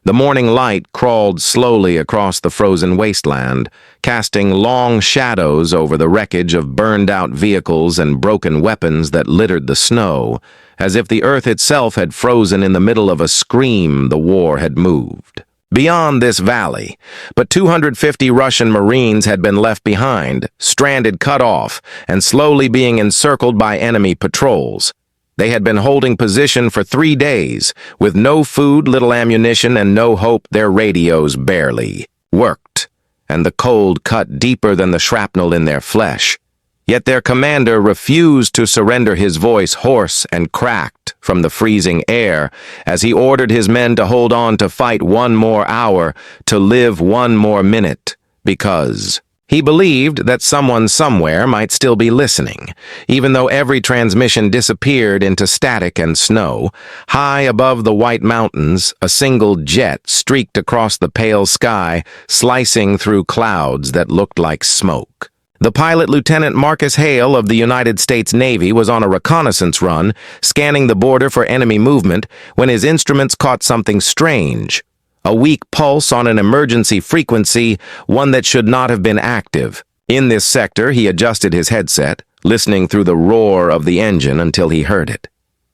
The morning light crawled slowly across the frozen wasteland, casting long shadows over the wreckage of burned-out vehicles and broken weapons that littered the snow, as if the earth itself had frozen in the middle of a scream the war had moved. Beyond this valley, but 250 Russian Marines had been left behind, stranded cut off, and slowly being encircled by enemy patrols. They had been holding position for 3 days, with no food, little ammunition, and no hope. Their radios barely worked, and the cold cut deeper than the shrapnel in their flesh. Yet their commander refused to surrender, his voice hoarse and cracked from the freezing air, as he ordered his men to hold on, to fight 1 more hour, to live 1 more minute, because he believed that someone somewhere might still be listening, even though every transmission disappeared into static and snow. High above the white mountains, a single jet streaked across the pale sky, slicing through clouds that looked like smoke. The pilot, Lieutenant Marcus Hale of the United States Navy, was on a reconnaissance run, scanning the border for enemy movement, when his instruments caught something strange. A weak pulse on an emergency frequency, one that should not have been active. In this sector, he adjusted his headset, listening through the roar of the engine until he heard it.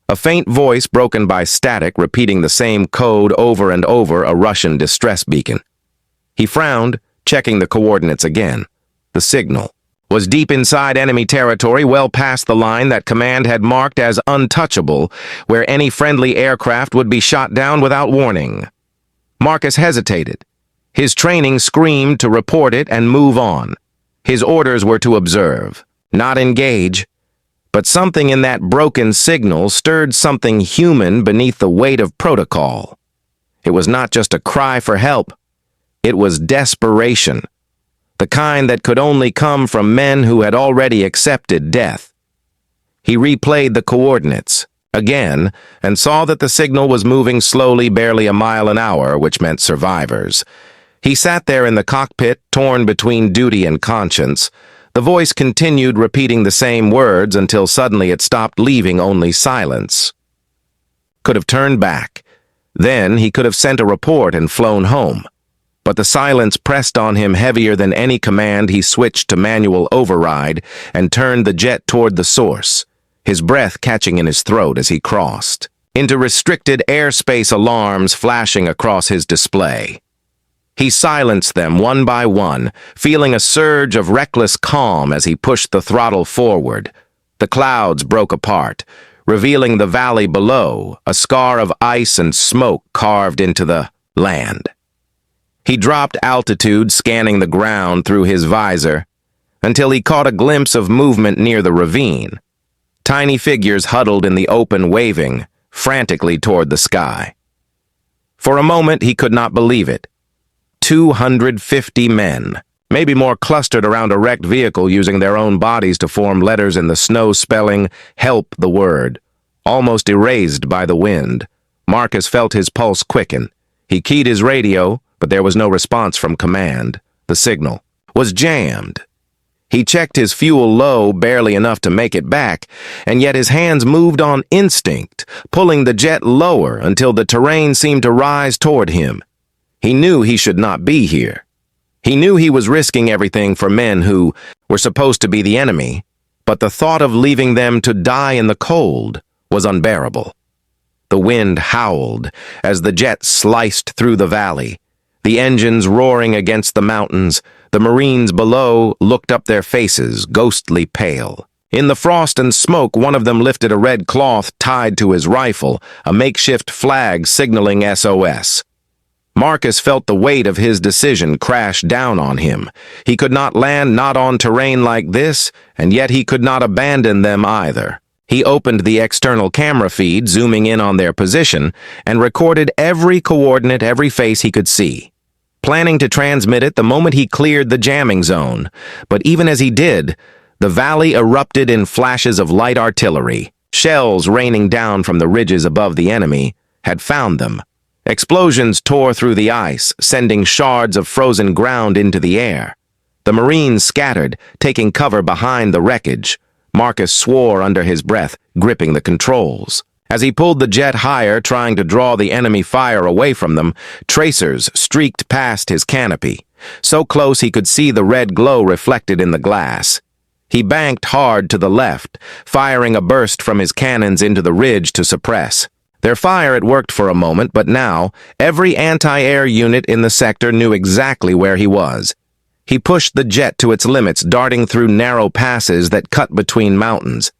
A faint voice broken by static, repeating the same code over and over, a Russian distress beacon. He frowned, checking the coordinates again. The signal was deep inside enemy territory, well past the line that command had marked as untouchable, where any friendly aircraft would be shot down without warning. Marcus hesitated. His training screamed to report it and move on. His orders were to observe, not engage. But something in that broken signal stirred something human beneath the weight of protocol. It was not just a cry for help. It was desperation, the kind that could only come from men who had already accepted death. He replayed the coordinates again, and saw that the signal was moving slowly, barely a mile an hour, which meant survivors. He sat there in the cockpit, torn between duty and conscience. The voice continued repeating the same words until suddenly it stopped, leaving only silence. Could have turned back. Then he could have sent a report and flown home. But the silence pressed on him heavier than any command. He switched to manual override and turned the jet toward the source, his breath catching in his throat as he crossed into restricted airspace, alarms flashing across his display. He silenced them one by one, feeling a surge of reckless calm as he pushed the throttle forward. The clouds broke apart, revealing the valley below, a scar of ice and smoke carved into the land. He dropped altitude, scanning the ground through his visor, until he caught a glimpse of movement near the ravine. Tiny figures huddled in the open, waving frantically toward the sky. For a moment, he could not believe it. 250 men, maybe more, clustered around a wrecked vehicle, using their own bodies to form letters in the snow, spelling "help," the word, almost erased by the wind. Marcus felt his pulse quicken. He keyed his radio, but there was no response from command. The signal was jammed. He checked his fuel low, barely enough to make it back, and yet his hands moved on instinct, pulling the jet lower until the terrain seemed to rise toward him. He knew he should not be here. He knew he was risking everything for men who were supposed to be the enemy, but the thought of leaving them to die in the cold was unbearable. The wind howled as the jet sliced through the valley, the engines roaring against the mountains. The Marines below looked up, their faces ghostly pale. In the frost and smoke, one of them lifted a red cloth tied to his rifle, a makeshift flag signaling SOS. Marcus felt the weight of his decision crash down on him. He could not land, not on terrain like this, and yet he could not abandon them either. He opened the external camera feed, zooming in on their position, and recorded every coordinate, every face he could see, planning to transmit it the moment he cleared the jamming zone. But even as he did, the valley erupted in flashes of light artillery. Shells raining down from the ridges above the enemy had found them. Explosions tore through the ice, sending shards of frozen ground into the air. The Marines scattered, taking cover behind the wreckage. Marcus swore under his breath, gripping the controls. As he pulled the jet higher, trying to draw the enemy fire away from them, tracers streaked past his canopy, so close he could see the red glow reflected in the glass. He banked hard to the left, firing a burst from his cannons into the ridge to suppress. Their fire had worked for a moment, but now every anti-air unit in the sector knew exactly where he was. He pushed the jet to its limits, darting through narrow passes that cut between mountains.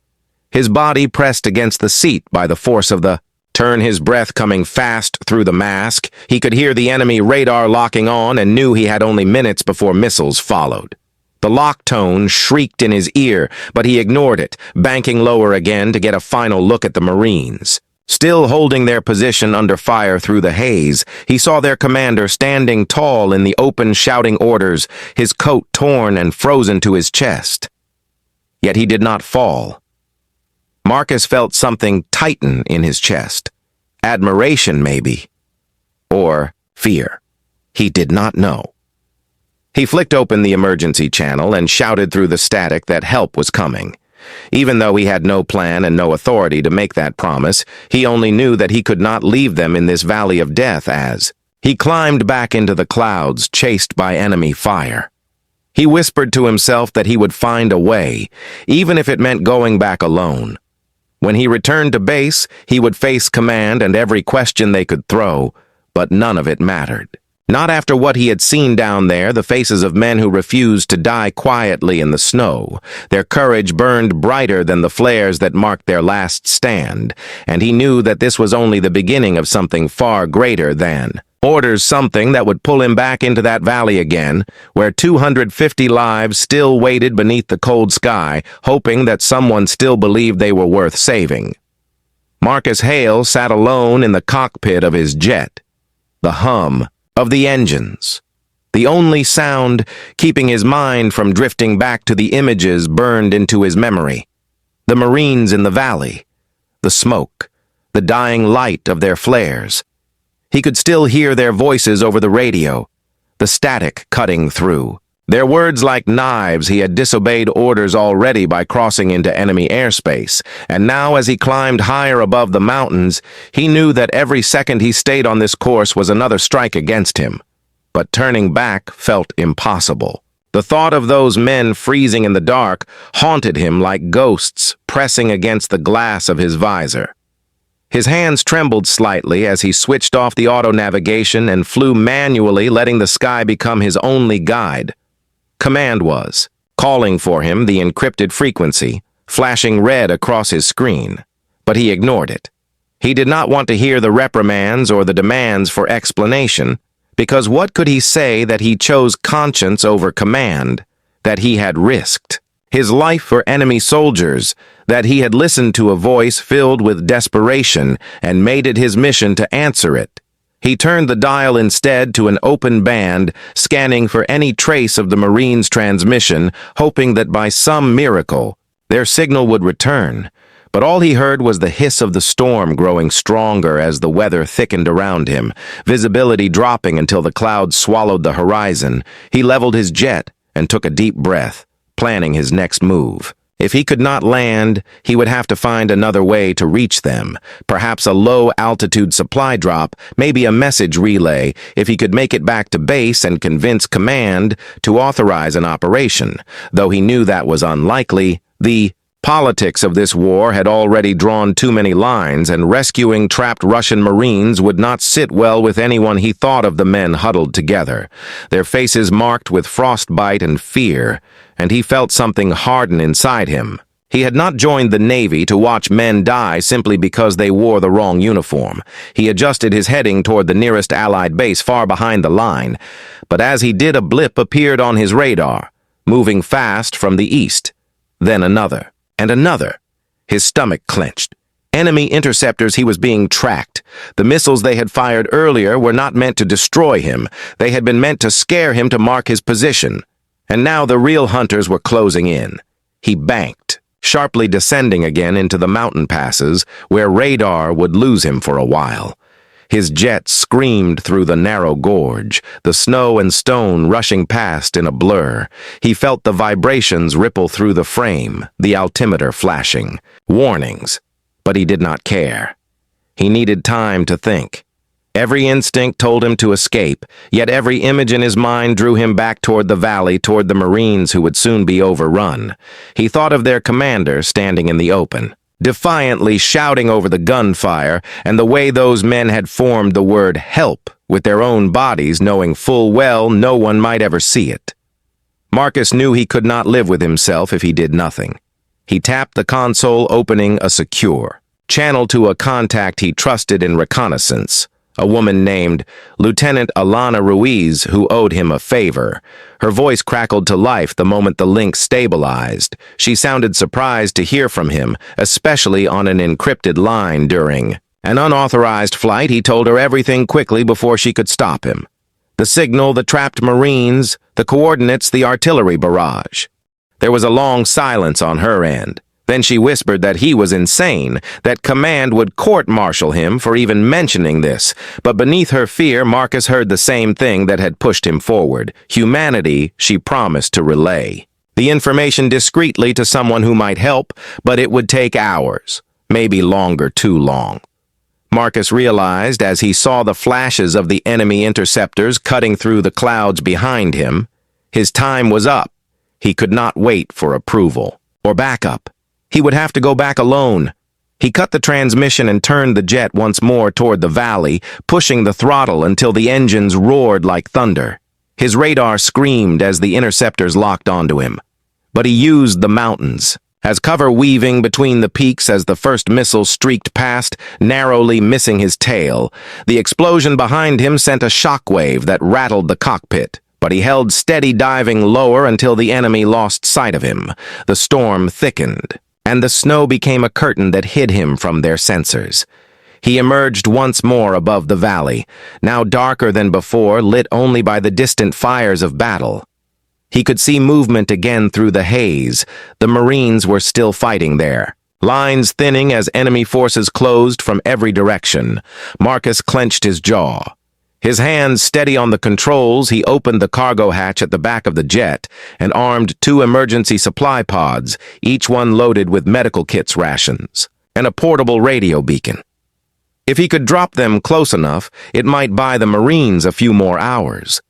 His body pressed against the seat by the force of the turn, his breath coming fast through the mask. He could hear the enemy radar locking on and knew he had only minutes before missiles followed. The lock tone shrieked in his ear, but he ignored it, banking lower again to get a final look at the Marines. Still holding their position under fire through the haze, he saw their commander standing tall in the open shouting orders, his coat torn and frozen to his chest. Yet he did not fall. Marcus felt something tighten in his chest. Admiration, maybe. Or fear. He did not know. He flicked open the emergency channel and shouted through the static that help was coming. Even though he had no plan and no authority to make that promise, he only knew that he could not leave them in this valley of death as he climbed back into the clouds, chased by enemy fire. He whispered to himself that he would find a way, even if it meant going back alone. When he returned to base, he would face command and every question they could throw, but none of it mattered. Not after what he had seen down there, the faces of men who refused to die quietly in the snow. Their courage burned brighter than the flares that marked their last stand, and he knew that this was only the beginning of something far greater than orders, something that would pull him back into that valley again, where 250 lives still waited beneath the cold sky, hoping that someone still believed they were worth saving. Marcus Hale sat alone in the cockpit of his jet. The hum of the engines, the only sound keeping his mind from drifting back to the images burned into his memory. The Marines in the valley, the smoke, the dying light of their flares. He could still hear their voices over the radio, the static cutting through. Their words like knives. He had disobeyed orders already by crossing into enemy airspace, and now as he climbed higher above the mountains, he knew that every second he stayed on this course was another strike against him. But turning back felt impossible. The thought of those men freezing in the dark haunted him like ghosts pressing against the glass of his visor. His hands trembled slightly as he switched off the auto-navigation and flew manually, letting the sky become his only guide. Command was calling for him, the encrypted frequency, flashing red across his screen, but he ignored it. He did not want to hear the reprimands or the demands for explanation, because what could he say that he chose conscience over command, that he had risked his life for enemy soldiers, that he had listened to a voice filled with desperation and made it his mission to answer it? He turned the dial instead to an open band, scanning for any trace of the Marines' transmission, hoping that by some miracle their signal would return. But all he heard was the hiss of the storm growing stronger as the weather thickened around him, visibility dropping until the clouds swallowed the horizon. He leveled his jet and took a deep breath, planning his next move. If he could not land, he would have to find another way to reach them, perhaps a low-altitude supply drop, maybe a message relay, if he could make it back to base and convince command to authorize an operation. Though he knew that was unlikely, the politics of this war had already drawn too many lines, and rescuing trapped Russian Marines would not sit well with anyone. He thought of the men huddled together, their faces marked with frostbite and fear, and he felt something harden inside him. He had not joined the Navy to watch men die simply because they wore the wrong uniform. He adjusted his heading toward the nearest Allied base far behind the line, but as he did, a blip appeared on his radar, moving fast from the east. Then another, and another. His stomach clenched. Enemy interceptors. He was being tracked. The missiles they had fired earlier were not meant to destroy him. They had been meant to scare him, to mark his position. And now the real hunters were closing in. He banked, sharply descending again into the mountain passes where radar would lose him for a while. His jet screamed through the narrow gorge, the snow and stone rushing past in a blur. He felt the vibrations ripple through the frame, the altimeter flashing. Warnings. But he did not care. He needed time to think. Every instinct told him to escape, yet every image in his mind drew him back toward the valley, toward the Marines who would soon be overrun. He thought of their commander standing in the open, defiantly shouting over the gunfire, and the way those men had formed the word help with their own bodies, knowing full well no one might ever see it. Marcus knew he could not live with himself if he did nothing. He tapped the console, opening a secure channel to a contact he trusted in reconnaissance, a woman named Lieutenant Alana Ruiz, who owed him a favor. Her voice crackled to life the moment the link stabilized. She sounded surprised to hear from him, especially on an encrypted line during an unauthorized flight. He told her everything quickly before she could stop him. The signal, the trapped Marines, the coordinates, the artillery barrage. There was a long silence on her end. Then she whispered that he was insane, that command would court-martial him for even mentioning this. But beneath her fear, Marcus heard the same thing that had pushed him forward. Humanity she promised to relay. The information discreetly to someone who might help, but it would take hours, maybe longer, too long. Marcus realized as he saw the flashes of the enemy interceptors cutting through the clouds behind him, his time was up. He could not wait for approval or backup. He would have to go back alone. He cut the transmission and turned the jet once more toward the valley, pushing the throttle until the engines roared like thunder. His radar screamed as the interceptors locked onto him. But he used the mountains as cover, weaving between the peaks as the first missile streaked past, narrowly missing his tail. The explosion behind him sent a shockwave that rattled the cockpit, but he held steady, diving lower until the enemy lost sight of him. The storm thickened, and the snow became a curtain that hid him from their sensors. He emerged once more above the valley, now darker than before, lit only by the distant fires of battle. He could see movement again through the haze. The Marines were still fighting there, lines thinning as enemy forces closed from every direction. Marcus clenched his jaw. His hands steady on the controls, he opened the cargo hatch at the back of the jet and armed 2 emergency supply pods, each one loaded with medical kits, rations, and a portable radio beacon. If he could drop them close enough, it might buy the Marines a few more hours.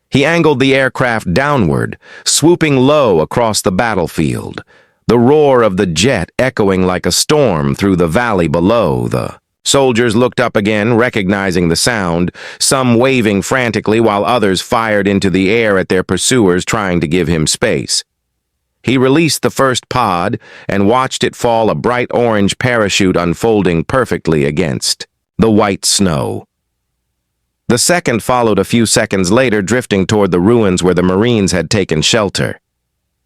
He angled the aircraft downward, swooping low across the battlefield, the roar of the jet echoing like a storm through the valley below. The soldiers looked up again, recognizing the sound, some waving frantically while others fired into the air at their pursuers, trying to give him space. He released the first pod and watched it fall, a bright orange parachute unfolding perfectly against the white snow. The second followed a few seconds later, drifting toward the ruins where the Marines had taken shelter.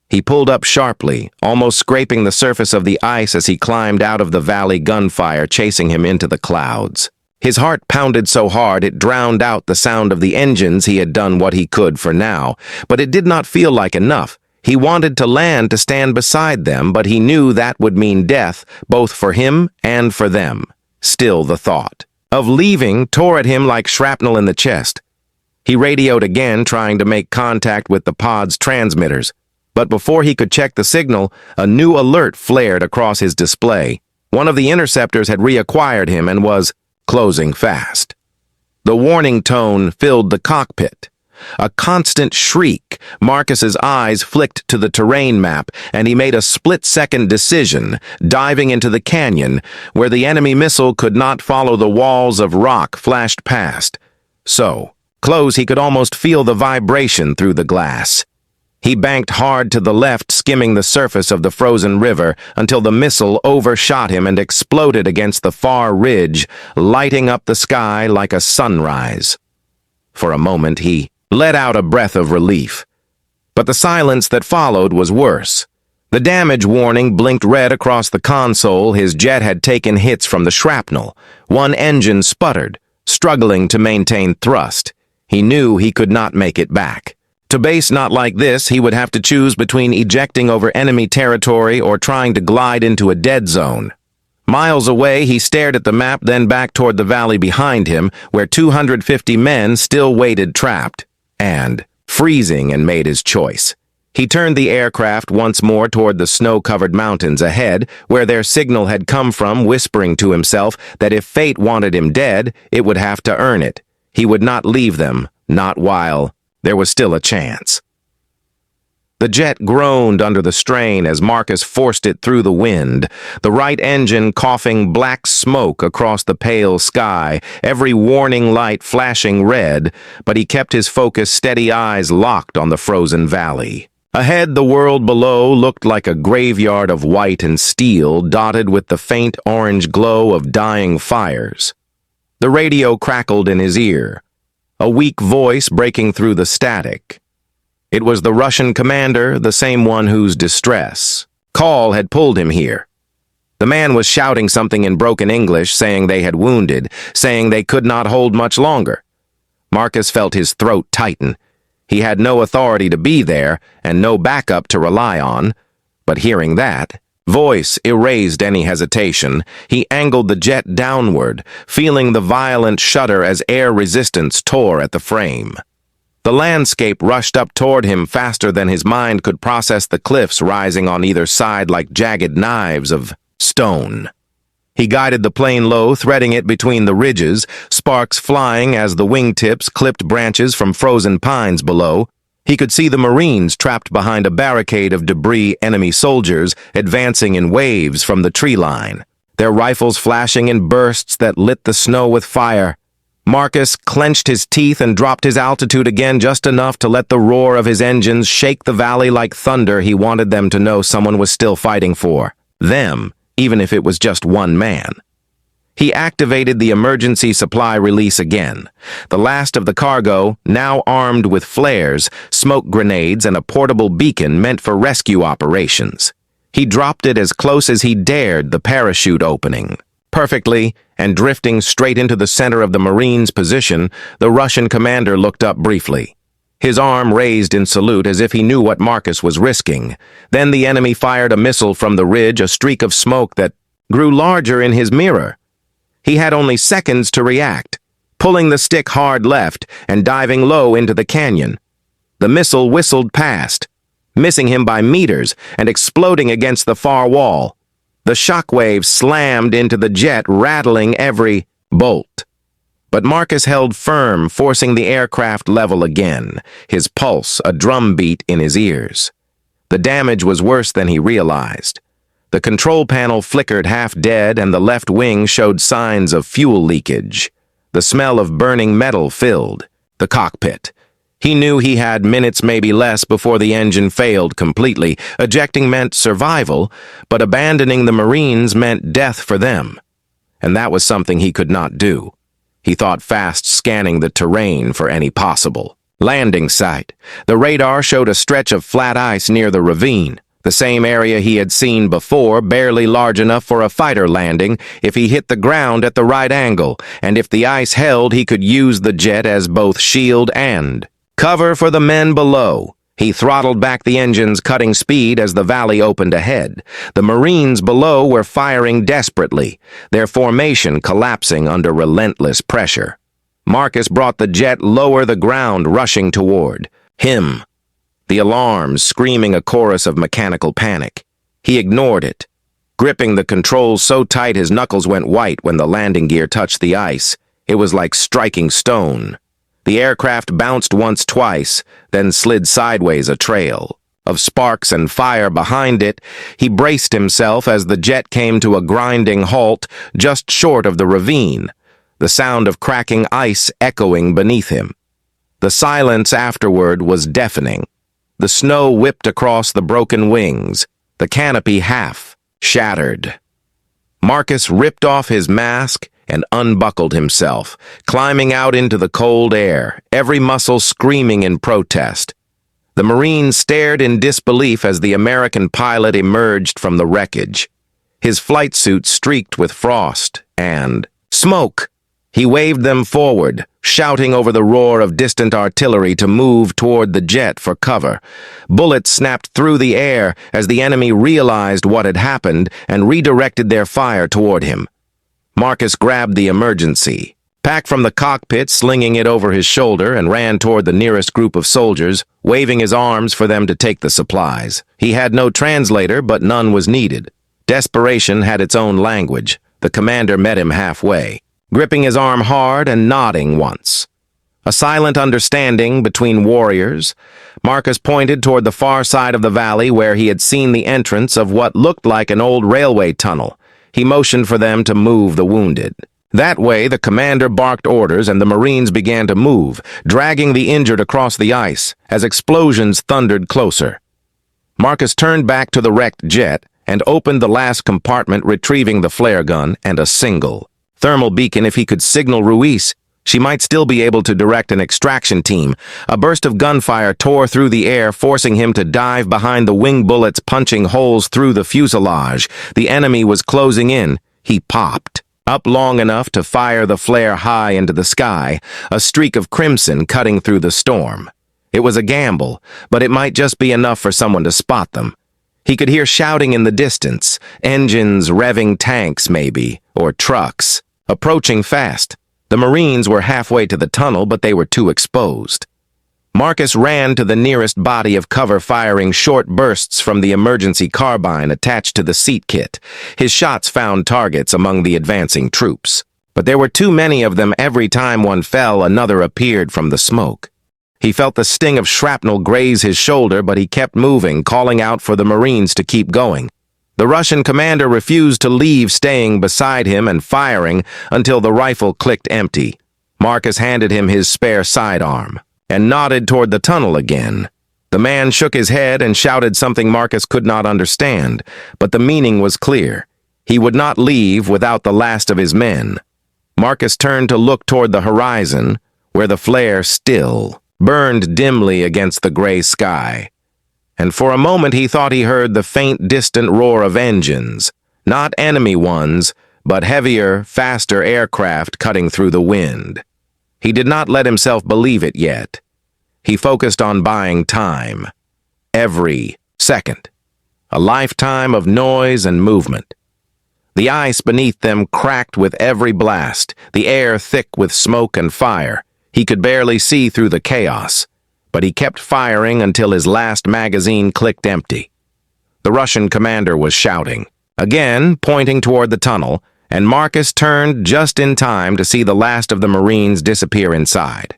He pulled up sharply, almost scraping the surface of the ice as he climbed out of the valley, gunfire chasing him into the clouds. His heart pounded so hard it drowned out the sound of the engines. He had done what he could for now, but it did not feel like enough. He wanted to land to stand beside them, but he knew that would mean death, both for him and for them. Still, the thought of leaving tore at him like shrapnel in the chest. He radioed again, trying to make contact with the pod's transmitters. But before he could check the signal, a new alert flared across his display. One of the interceptors had reacquired him and was closing fast. The warning tone filled the cockpit. A constant shriek. Marcus's eyes flicked to the terrain map, and he made a split-second decision, diving into the canyon, where the enemy missile could not follow. The walls of rock flashed past. So close he could almost feel the vibration through the glass. He banked hard to the left, skimming the surface of the frozen river until the missile overshot him and exploded against the far ridge, lighting up the sky like a sunrise. For a moment he let out a breath of relief. But the silence that followed was worse. The damage warning blinked red across the console. His jet had taken hits from the shrapnel. One engine sputtered, struggling to maintain thrust. He knew he could not make it back. To base not like this, he would have to choose between ejecting over enemy territory or trying to glide into a dead zone. Miles away, he stared at the map, then back toward the valley behind him, where 250 men still waited trapped and freezing, and made his choice. He turned the aircraft once more toward the snow-covered mountains ahead, where their signal had come from, whispering to himself that if fate wanted him dead, it would have to earn it. He would not leave them, not while there was still a chance. The jet groaned under the strain as Marcus forced it through the wind, the right engine coughing black smoke across the pale sky, every warning light flashing red, but he kept his focused, steady eyes locked on the frozen valley. Ahead, the world below looked like a graveyard of white and steel, dotted with the faint orange glow of dying fires. The radio crackled in his ear, a weak voice breaking through the static. It was the Russian commander, the same one whose distress call had pulled him here. The man was shouting something in broken English, saying they had wounded, saying they could not hold much longer. Marcus felt his throat tighten. He had no authority to be there and no backup to rely on, but hearing that voice erased any hesitation. He angled the jet downward, feeling the violent shudder as air resistance tore at the frame. The landscape rushed up toward him faster than his mind could process the cliffs rising on either side like jagged knives of stone. He guided the plane low, threading it between the ridges, sparks flying as the wingtips clipped branches from frozen pines below. He could see the Marines trapped behind a barricade of debris, enemy soldiers advancing in waves from the tree line, their rifles flashing in bursts that lit the snow with fire. Marcus clenched his teeth and dropped his altitude again just enough to let the roar of his engines shake the valley like thunder. He wanted them to know someone was still fighting for them, even if it was just one man. He activated the emergency supply release again. The last of the cargo, now armed with flares, smoke grenades, and a portable beacon meant for rescue operations. He dropped it as close as he dared the parachute opening. Perfectly, and drifting straight into the center of the Marines' position, the Russian commander looked up briefly. His arm raised in salute as if he knew what Marcus was risking. Then the enemy fired a missile from the ridge, a streak of smoke that grew larger in his mirror. He had only seconds to react, pulling the stick hard left and diving low into the canyon. The missile whistled past, missing him by meters and exploding against the far wall. The shockwave slammed into the jet, rattling every bolt. But Marcus held firm, forcing the aircraft level again, his pulse a drumbeat in his ears. The damage was worse than he realized. The control panel flickered half dead and the left wing showed signs of fuel leakage. The smell of burning metal filled the cockpit. He knew he had minutes, maybe less, before the engine failed completely. Ejecting meant survival, but abandoning the Marines meant death for them. And that was something he could not do. He thought fast, scanning the terrain for any possible landing site. The radar showed a stretch of flat ice near the ravine, the same area he had seen before, barely large enough for a fighter landing if he hit the ground at the right angle, and if the ice held, he could use the jet as both shield and cover for the men below. He throttled back the engines, cutting speed as the valley opened ahead. The Marines below were firing desperately, their formation collapsing under relentless pressure. Marcus brought the jet lower, the ground rushing toward him, the alarms screaming a chorus of mechanical panic. He ignored it, gripping the controls so tight his knuckles went white when the landing gear touched the ice. It was like striking stone. The aircraft bounced once, twice, then slid sideways, a trail of sparks and fire behind it. He braced himself as the jet came to a grinding halt just short of the ravine, the sound of cracking ice echoing beneath him. The silence afterward was deafening. The snow whipped across the broken wings, the canopy half shattered. Marcus ripped off his mask and unbuckled himself, climbing out into the cold air, every muscle screaming in protest. The Marine stared in disbelief as the American pilot emerged from the wreckage, his flight suit streaked with frost and smoke. He waved them forward, shouting over the roar of distant artillery to move toward the jet for cover. Bullets snapped through the air as the enemy realized what had happened and redirected their fire toward him. Marcus grabbed the emergency packed from the cockpit, slinging it over his shoulder, and ran toward the nearest group of soldiers, waving his arms for them to take the supplies. He had no translator, but none was needed. Desperation had its own language. The commander met him halfway, gripping his arm hard and nodding once. A silent understanding between warriors. Marcus pointed toward the far side of the valley where he had seen the entrance of what looked like an old railway tunnel. He motioned for them to move the wounded. That way, the commander barked orders and the Marines began to move, dragging the injured across the ice as explosions thundered closer. Marcus turned back to the wrecked jet and opened the last compartment, retrieving the flare gun and a single thermal beacon. If he could signal Ruiz, she might still be able to direct an extraction team. A burst of gunfire tore through the air, forcing him to dive behind the wing bullets, punching holes through the fuselage. The enemy was closing in. He popped up long enough to fire the flare high into the sky, a streak of crimson cutting through the storm. It was a gamble, but it might just be enough for someone to spot them. He could hear shouting in the distance, engines revving, tanks maybe, or trucks, approaching fast. The Marines were halfway to the tunnel, but they were too exposed. Marcus ran to the nearest body of cover, firing short bursts from the emergency carbine attached to the seat kit. His shots found targets among the advancing troops, but there were too many of them. Every time one fell, another appeared from the smoke. He felt the sting of shrapnel graze his shoulder, but he kept moving, calling out for the Marines to keep going. The Russian commander refused to leave, staying beside him and firing until the rifle clicked empty. Marcus handed him his spare sidearm and nodded toward the tunnel again. The man shook his head and shouted something Marcus could not understand, but the meaning was clear. He would not leave without the last of his men. Marcus turned to look toward the horizon, where the flare still burned dimly against the gray sky. And for a moment he thought he heard the faint, distant roar of engines, not enemy ones, but heavier, faster aircraft cutting through the wind. He did not let himself believe it yet. He focused on buying time. Every second. A lifetime of noise and movement. The ice beneath them cracked with every blast, the air thick with smoke and fire. He could barely see through the chaos, but he kept firing until his last magazine clicked empty. The Russian commander was shouting, again pointing toward the tunnel, and Marcus turned just in time to see the last of the Marines disappear inside.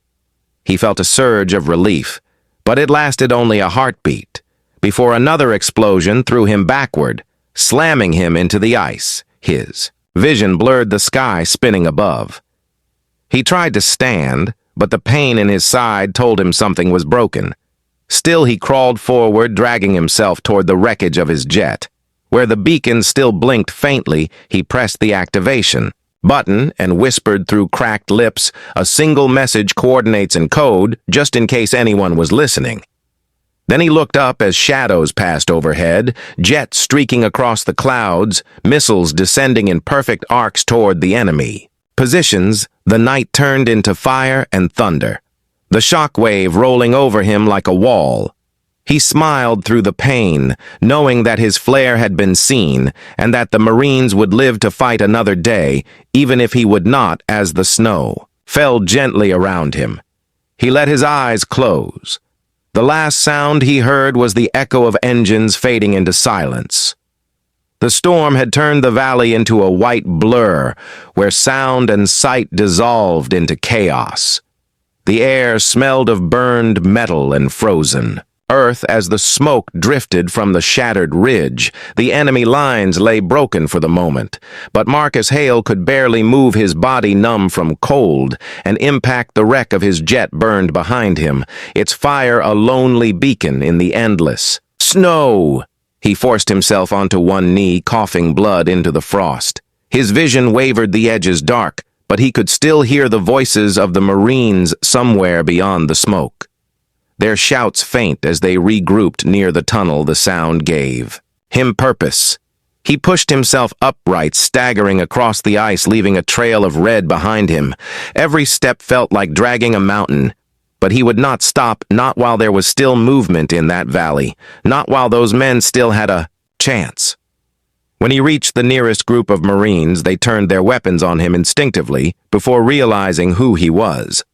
He felt a surge of relief, but it lasted only a heartbeat, before another explosion threw him backward, slamming him into the ice. His vision blurred, the sky spinning above. He tried to stand, but the pain in his side told him something was broken. Still, he crawled forward, dragging himself toward the wreckage of his jet. Where the beacon still blinked faintly, he pressed the activation button and whispered through cracked lips, "A single message, coordinates and code, just in case anyone was listening." Then he looked up as shadows passed overhead, jets streaking across the clouds, missiles descending in perfect arcs toward the enemy. Positions, the night turned into fire and thunder, the shock wave rolling over him like a wall. He smiled through the pain, knowing that his flare had been seen and that the Marines would live to fight another day, even if he would not, as the snow fell gently around him. He let his eyes close. The last sound he heard was the echo of engines fading into silence. The storm had turned the valley into a white blur, where sound and sight dissolved into chaos. The air smelled of burned metal and frozen earth as the smoke drifted from the shattered ridge. The enemy lines lay broken for the moment, but Marcus Hale could barely move, his body numb from cold. An impact, the wreck of his jet burned behind him, its fire a lonely beacon in the endless snow. He forced himself onto one knee, coughing blood into the frost. His vision wavered, the edges dark, but he could still hear the voices of the Marines somewhere beyond the smoke. Their shouts faint as they regrouped near the tunnel. The sound gave him purpose. He pushed himself upright, staggering across the ice, leaving a trail of red behind him. Every step felt like dragging a mountain, but he would not stop, not while there was still movement in that valley, not while those men still had a chance. When he reached the nearest group of Marines, they turned their weapons on him instinctively before realizing who he was.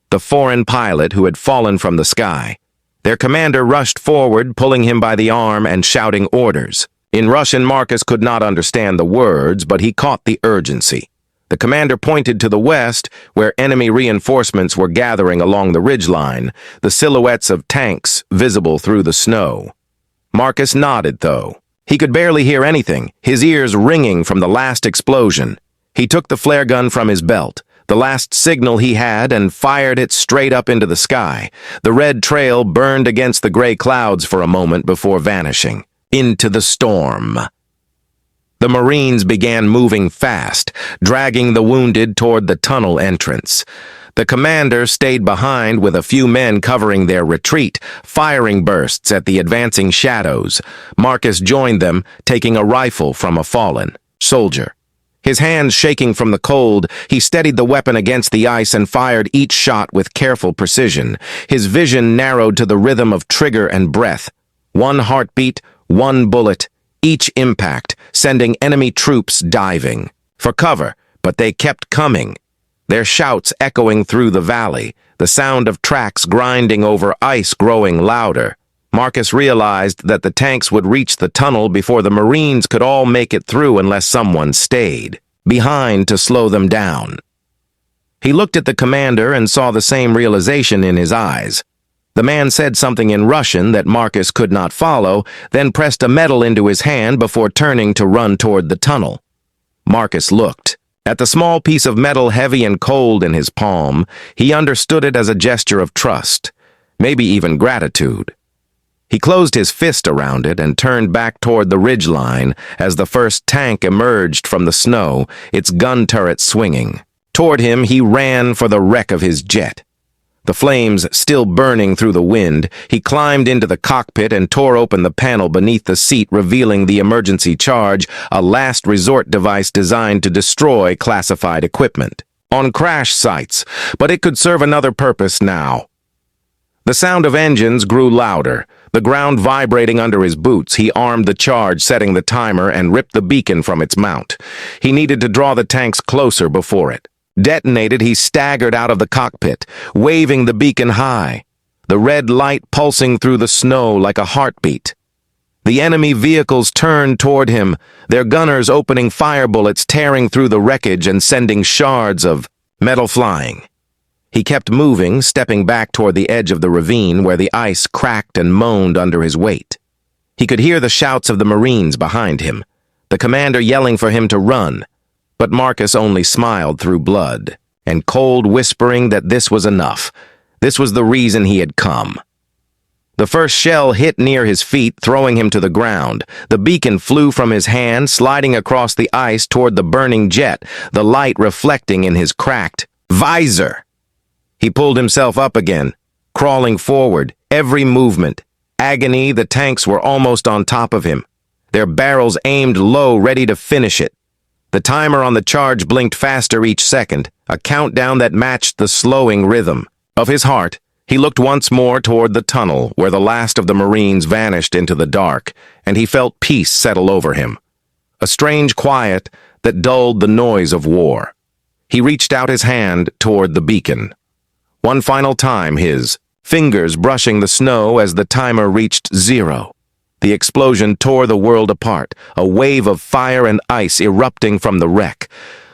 The foreign pilot who had fallen from the sky. Their commander rushed forward, pulling him by the arm and shouting orders. In Russian, Marcus could not understand the words, but he caught the urgency. The commander pointed to the west, where enemy reinforcements were gathering along the ridgeline, the silhouettes of tanks visible through the snow. Marcus nodded, though. He could barely hear anything, his ears ringing from the last explosion. He took the flare gun from his belt, the last signal he had, and fired it straight up into the sky. The red trail burned against the gray clouds for a moment before vanishing. Into the storm. The Marines began moving fast, dragging the wounded toward the tunnel entrance. The commander stayed behind with a few men covering their retreat, firing bursts at the advancing shadows. Marcus joined them, taking a rifle from a fallen soldier. His hands shaking from the cold, he steadied the weapon against the ice and fired each shot with careful precision. His vision narrowed to the rhythm of trigger and breath. One heartbeat, one bullet, each impact, sending enemy troops diving for cover, but they kept coming. Their shouts echoing through the valley, the sound of tracks grinding over ice growing louder. Marcus realized that the tanks would reach the tunnel before the Marines could all make it through unless someone stayed behind to slow them down. He looked at the commander and saw the same realization in his eyes. The man said something in Russian that Marcus could not follow, then pressed a medal into his hand before turning to run toward the tunnel. Marcus looked. At the small piece of metal heavy and cold in his palm, he understood it as a gesture of trust, maybe even gratitude. He closed his fist around it and turned back toward the ridgeline as the first tank emerged from the snow, its gun turret swinging. Toward him, he ran for the wreck of his jet. The flames still burning through the wind, he climbed into the cockpit and tore open the panel beneath the seat, revealing the emergency charge, a last resort device designed to destroy classified equipment. On crash sites, but it could serve another purpose now. The sound of engines grew louder, the ground vibrating under his boots. He armed the charge, setting the timer, and ripped the beacon from its mount. He needed to draw the tanks closer before it. Detonated, he staggered out of the cockpit, waving the beacon high, the red light pulsing through the snow like a heartbeat. The enemy vehicles turned toward him, their gunners opening fire bullets, tearing through the wreckage and sending shards of metal flying. He kept moving, stepping back toward the edge of the ravine where the ice cracked and moaned under his weight. He could hear the shouts of the Marines behind him, the commander yelling for him to run. But Marcus only smiled through blood, and cold whispering that this was enough. This was the reason he had come. The first shell hit near his feet, throwing him to the ground. The beacon flew from his hand, sliding across the ice toward the burning jet, the light reflecting in his cracked visor. He pulled himself up again, crawling forward, every movement. Agony, the tanks were almost on top of him, their barrels aimed low, ready to finish it. The timer on the charge blinked faster each second, a countdown that matched the slowing rhythm of his heart. He looked once more toward the tunnel, where the last of the Marines vanished into the dark, and he felt peace settle over him. A strange quiet that dulled the noise of war. He reached out his hand toward the beacon. One final time, his fingers brushing the snow as the timer reached 0. The explosion tore the world apart, a wave of fire and ice erupting from the wreck.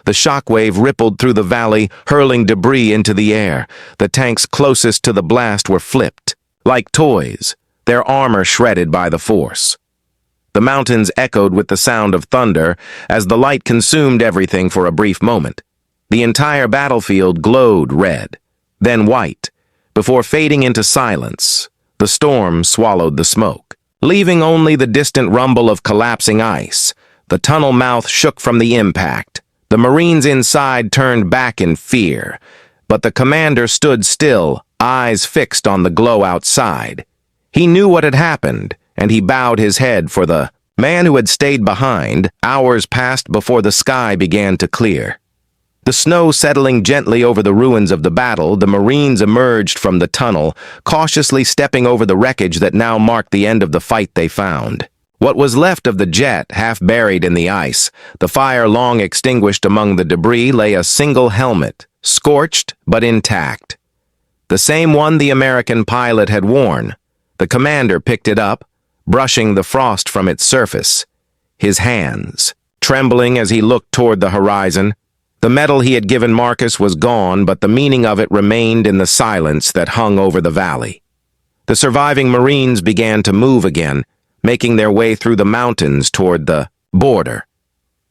The shockwave rippled through the valley, hurling debris into the air. The tanks closest to the blast were flipped, like toys, their armor shredded by the force. The mountains echoed with the sound of thunder as the light consumed everything for a brief moment. The entire battlefield glowed red, then white, before fading into silence. The storm swallowed the smoke, leaving only the distant rumble of collapsing ice. The tunnel mouth shook from the impact. The Marines inside turned back in fear, but the commander stood still, eyes fixed on the glow outside. He knew what had happened, and he bowed his head for the man who had stayed behind. Hours passed before the sky began to clear. The snow settling gently over the ruins of the battle, the Marines emerged from the tunnel, cautiously stepping over the wreckage that now marked the end of the fight they found. What was left of the jet, half buried in the ice, the fire long extinguished among the debris, lay a single helmet, scorched but intact. The same one the American pilot had worn. The commander picked it up, brushing the frost from its surface. His hands, trembling as he looked toward the horizon. The medal he had given Marcus was gone, but the meaning of it remained in the silence that hung over the valley. The surviving Marines began to move again, making their way through the mountains toward the border.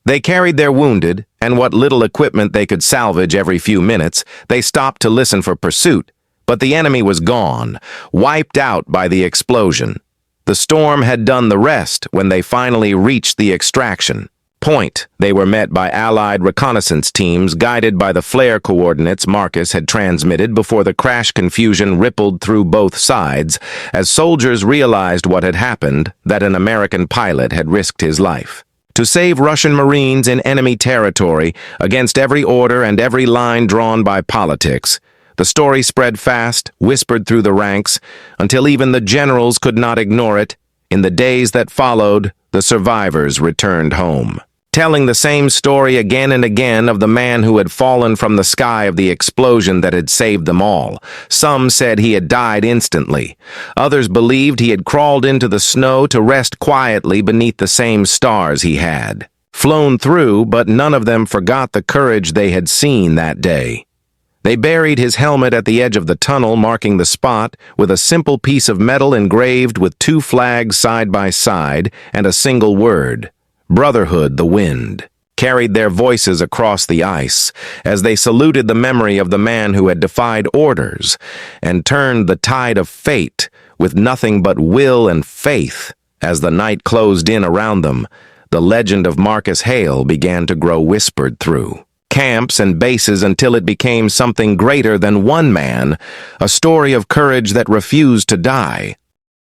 They carried their wounded, and what little equipment they could salvage every few minutes. They stopped to listen for pursuit, but the enemy was gone, wiped out by the explosion. The storm had done the rest when they finally reached the extraction point. They were met by Allied reconnaissance teams guided by the flare coordinates Marcus had transmitted before the crash confusion rippled through both sides as soldiers realized what had happened, that an American pilot had risked his life to save Russian Marines in enemy territory against every order and every line drawn by politics. The story spread fast, whispered through the ranks, until even the generals could not ignore it. In the days that followed, the survivors returned home, telling the same story again and again of the man who had fallen from the sky of the explosion that had saved them all. Some said he had died instantly. Others believed he had crawled into the snow to rest quietly beneath the same stars he had flown through, but none of them forgot the courage they had seen that day. They buried his helmet at the edge of the tunnel, marking the spot with a simple piece of metal engraved with 2 flags side by side and a single word, Brotherhood the Wind, carried their voices across the ice as they saluted the memory of the man who had defied orders and turned the tide of fate with nothing but will and faith. As the night closed in around them, the legend of Marcus Hale began to grow whispered through camps and bases until it became something greater than one man, a story of courage that refused to die,